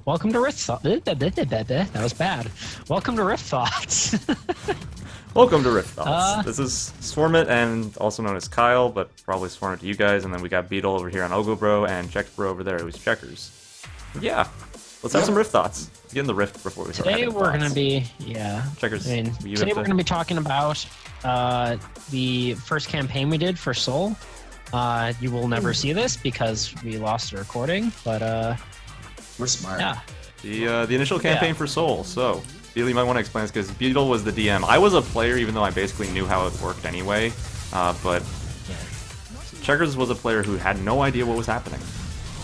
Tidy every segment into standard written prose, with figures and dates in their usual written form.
Welcome to Rift Thoughts. That was bad. Welcome to Rift Thoughts. Welcome to Rift Thoughts. This is Swarmit, and also known as Kyle, but probably Swarmit to you guys. And then we got Beetle over here on Ogobro, and Checkbro over there, who's Checkers. Yeah, let's have some Rift Thoughts. Get in the Rift before we start. Today we're going to be, Checkers. today we're going to be talking about the first campaign we did for Soul. You will never see this because we lost the recording, but we're smart. Yeah. The initial campaign for Soul. So, Beetle, you might want to explain this because Beetle was the DM. I was a player, even though I basically knew how it worked anyway. But Checkers was a player who had no idea what was happening.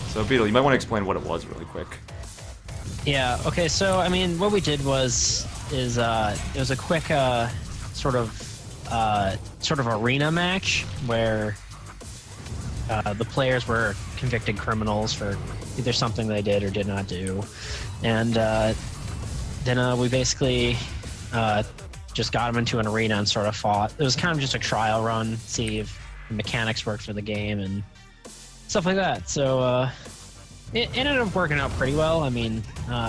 So, Beetle, you might want to explain what it was really quick. Yeah. Okay. So, I mean, what we did it was a quick sort of arena match where the players were convicted criminals for either something they did or did not do, and then we basically just got them into an arena and sort of fought. It was kind of just a trial run, see if the mechanics worked for the game and stuff like that. So it ended up working out pretty well. I mean,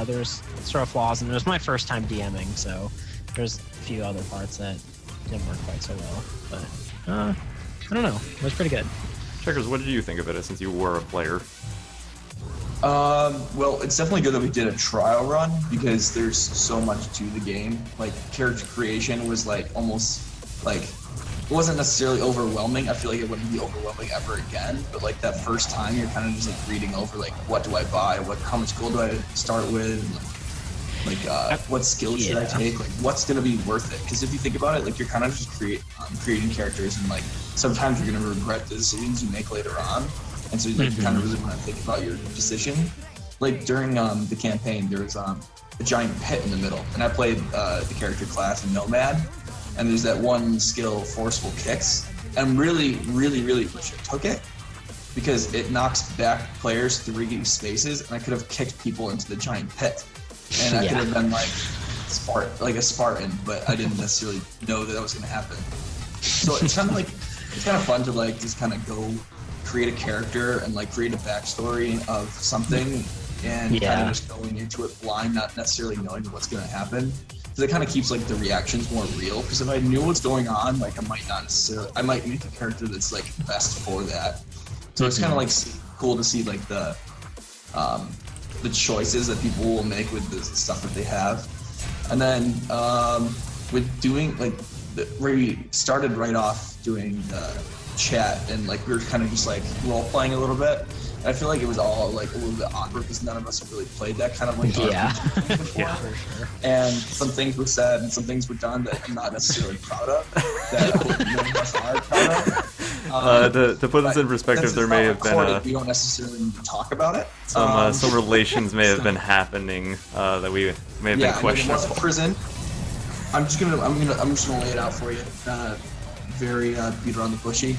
there's sort of flaws, and it was my first time DMing, so there's a few other parts that didn't work quite so well. But I don't know, it was pretty good. Checkers, what did you think of it since you were a player? Well, it's definitely good that we did a trial run because there's so much to the game. Like, character creation was like almost like, it wasn't necessarily overwhelming. I feel like it wouldn't be overwhelming ever again, but like that first time you're kind of just like reading over like, what do I buy? How much gold do I start with? And what skills should I take? Like, what's going to be worth it? Because if you think about it, like, you're kind of just creating characters, and like sometimes you're going to regret the decisions you make later on. And so like, you kind of really want to think about your decision. Like during the campaign, there was a giant pit in the middle, and I played the character class in Nomad, and there's that one skill, Forceful Kicks. And I'm really, really, really wish I took it because it knocks back players 3 spaces, and I could have kicked people into the giant pit. And I could have been like a Spartan, but I didn't necessarily know that was going to happen. So it's kind of fun to like just kind of go create a character and like create a backstory of something and kind of just going into it blind, not necessarily knowing what's going to happen. Because it kind of keeps like the reactions more real. Because if I knew what's going on, like I might make a character that's like best for that. So it's kind of like cool to see like the choices that people will make with the stuff that they have. And then with doing like we started right off doing the chat, and like we were kind of just like role playing a little bit, and I feel like it was all like a little bit awkward because none of us have really played that kind of like RPG before. For sure. And some things were said and some things were done that I'm not necessarily proud of, that I hope none of us are proud of. To put this in perspective, there may have been we don't necessally need to talk about it. Some relations may have been happening that we may have been questioning. Yeah, prison. I'm just gonna lay it out for you. Very beat around the bushy.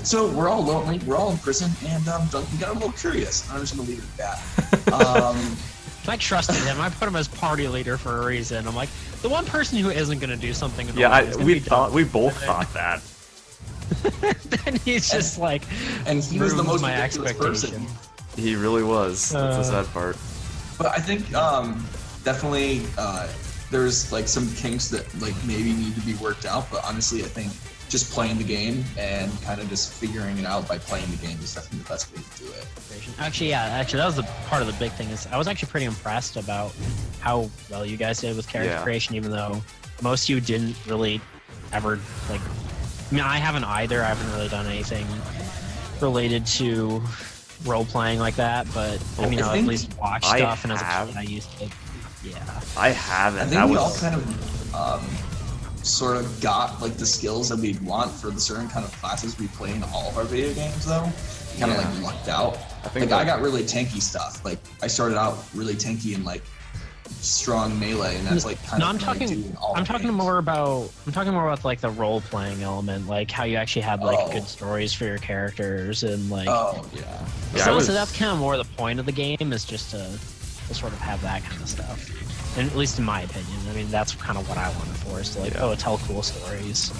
So we're all lonely, we're all in prison, and we got a little curious. I'm just gonna leave it at that. I trusted him. I put him as party leader for a reason. I'm like, the one person who isn't going to do something. We both thought that. Then he's just like, and he was the most my ridiculous expectation. Person. He really was. That's the sad part. But I think definitely there's like some kinks that like maybe need to be worked out. But honestly, I think just playing the game and kind of just figuring it out by playing the game is definitely the best way to do it. Actually, that was the part of the big thing. Is I was actually pretty impressed about how well you guys did with character creation, even though most of you didn't really ever like. I mean, I haven't either. I haven't really done anything related to role playing like that. But I mean, I've at least watched stuff, and as a kid, I used it. Yeah. I haven't. I think we all kind of sort of got like the skills that we'd want for the certain kind of classes we play in all of our video games, though. Kind of like lucked out. I got really tanky stuff. Like I started out really tanky and like strong melee, and that's like kind of. I'm talking more about like the role playing element, like how you actually had like good stories for your characters and like. So that's kind of more the point of the game, is just to sort of have that kind of stuff. And at least in my opinion, I mean, that's kind of what I want it for, is to like, tell cool stories.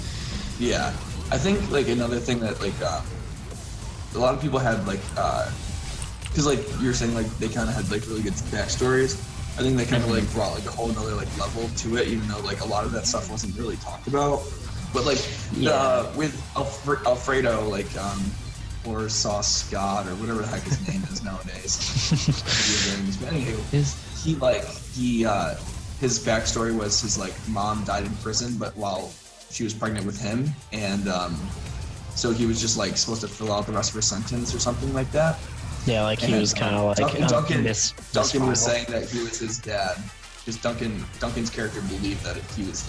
Yeah, I think like another thing that like a lot of people had like because like you were saying, like they kind of had like really good backstories. I think they kind of like brought like a whole another like level to it, even though like a lot of that stuff wasn't really talked about. But like with Alfredo, like or Sauce Scott or whatever the heck his name is nowadays. But anywho, his backstory was his like mom died in prison, but while she was pregnant with him, and so he was just like supposed to fill out the rest of her sentence or something like that. Yeah, like he was kind of like Duncan was saying that he was his dad. Because Duncan's character believed that he was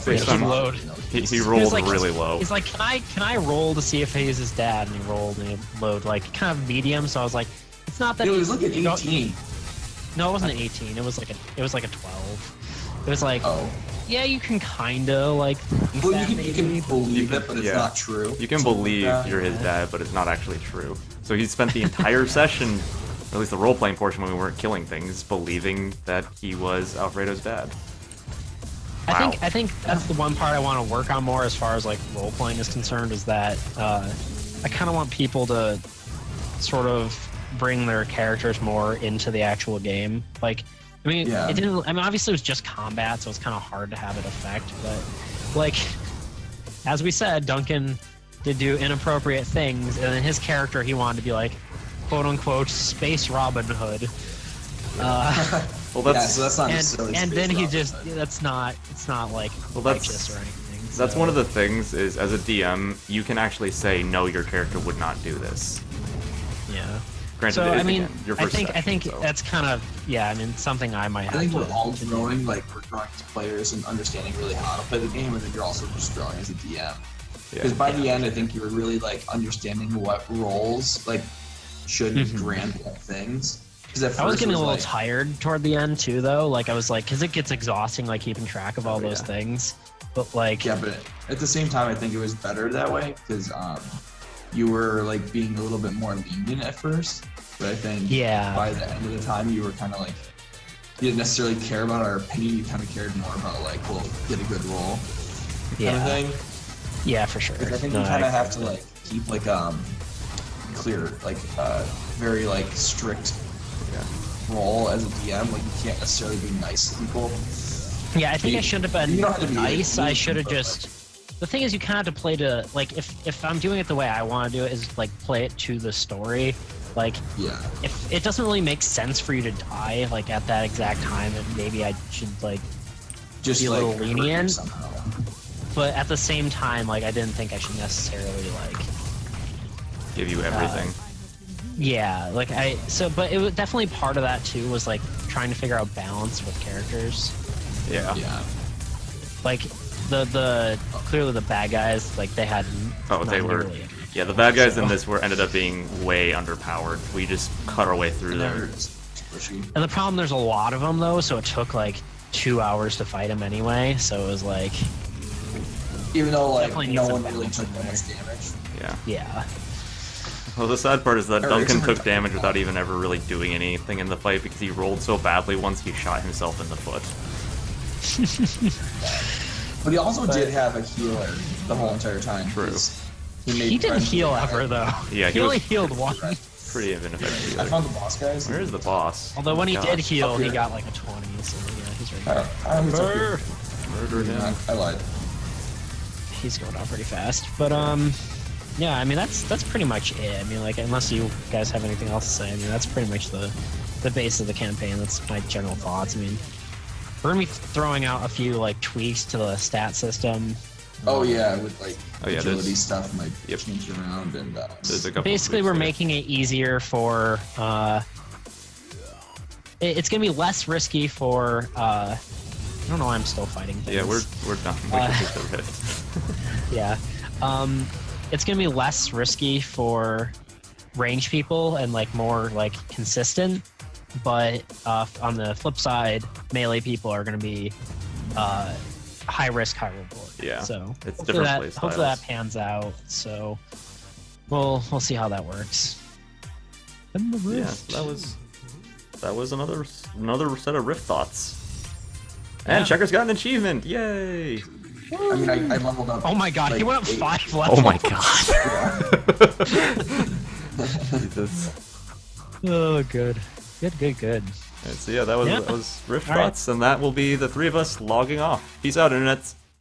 based on load. He rolled like, really low. He's like, can I roll to see if he's his dad? And he rolled and he load like kind of medium. So I was like, it's not that. It was like an 18. No, it wasn't an 18. It was like a 12. It was like, yeah, you can kind of like. Well, you can believe it, but it's not true. You can believe you're his dad, but it's not actually true. So he spent the entire session, or at least the role-playing portion when we weren't killing things, believing that he was Alfredo's dad. Wow. I think that's the one part I want to work on more as far as like role-playing is concerned, is that I kind of want people to sort of bring their characters more into the actual game. Like, I mean, it didn't. I mean, obviously it was just combat, so it's kind of hard to have it affect. But like, as we said, Duncan did do inappropriate things, and then his character, he wanted to be like, quote unquote, space Robin Hood. Well, that's so that's not necessarily. And then he just Hood. It's not like righteous or anything. That's so. one of the things is, as a DM, you can actually say no, your character would not do this. Yeah. Granted, so I mean, your I first think session, so. that's kind of I mean, something I might have. I think to, we're all growing, like we're growing as players and understanding really how to play the game, and then you're also just growing as a DM. Because by the end, I think you were really like understanding what roles like should grant what things. Because I was getting a little tired toward the end too, though. Like I was like, because it gets exhausting, like keeping track of all those things. But like, but at the same time, I think it was better that way because you were like being a little bit more lenient at first. But I think by the end of the time, you were kind of like, you didn't necessarily care about our opinion. You kind of cared more about like, we'll get a good roll kind of thing. Yeah, for sure. I think you kind of have to like keep like clear, like very like strict role as a DM. Like you can't necessarily be nice to people. Yeah, I think I should have been nice. I should have just. Like, the thing is, you kind of have to play to like if I'm doing it the way I want to do it, is like play it to the story. Like, if it doesn't really make sense for you to die like at that exact time, then maybe I should like just be a little lenient. Somehow. But at the same time, like I didn't think I should necessarily like give you everything. But it was definitely part of that too, was like trying to figure out balance with characters. Yeah. Like the clearly the bad guys, like they had. They were. Yeah, the bad guys in this ended up being way underpowered. We just cut our way through them. And the problem, there's a lot of them though, so it took like 2 hours to fight them anyway. So it was like. Even though like no one really took that much damage. Yeah. Well, the sad part is that Duncan took damage without even ever really doing anything in the fight because he rolled so badly once he shot himself in the foot. But he also did have a healer the whole entire time. True. He didn't heal ever though. Yeah, he only healed one. Pretty ineffective. I found the boss, guys. Where is the boss? Although when he did heal, he got like a 20. So yeah, he's right there. Murdered him. I lied. He's going out pretty fast, but yeah, I mean that's pretty much it. I mean, like unless you guys have anything else to say, I mean that's pretty much the base of the campaign. That's my general thoughts. I mean, we're gonna be throwing out a few like tweaks to the stat system. With like agility stuff might Yep. change around and There's a couple basically tweaks we're there. making it easier for it's gonna be less risky for I don't know why I'm still fighting things. Yeah, we're done. We can take the rift. Yeah. It's gonna be less risky for range people and like more like consistent, but on the flip side, melee people are gonna be high risk, high reward. Yeah. So it's hopefully different that, play styles. hopefully that pans out. So we'll see how that works. And the Yeah, rift. that was another set of rift thoughts. And Checker's got an achievement! Yay! I mean, I leveled up. Oh my god, like, he went up 8. 5 levels. Oh my god! Jesus. Oh, good. Good. So yeah, that was Yeah. Rift All right. Thoughts, and that will be the three of us logging off. Peace out, internet.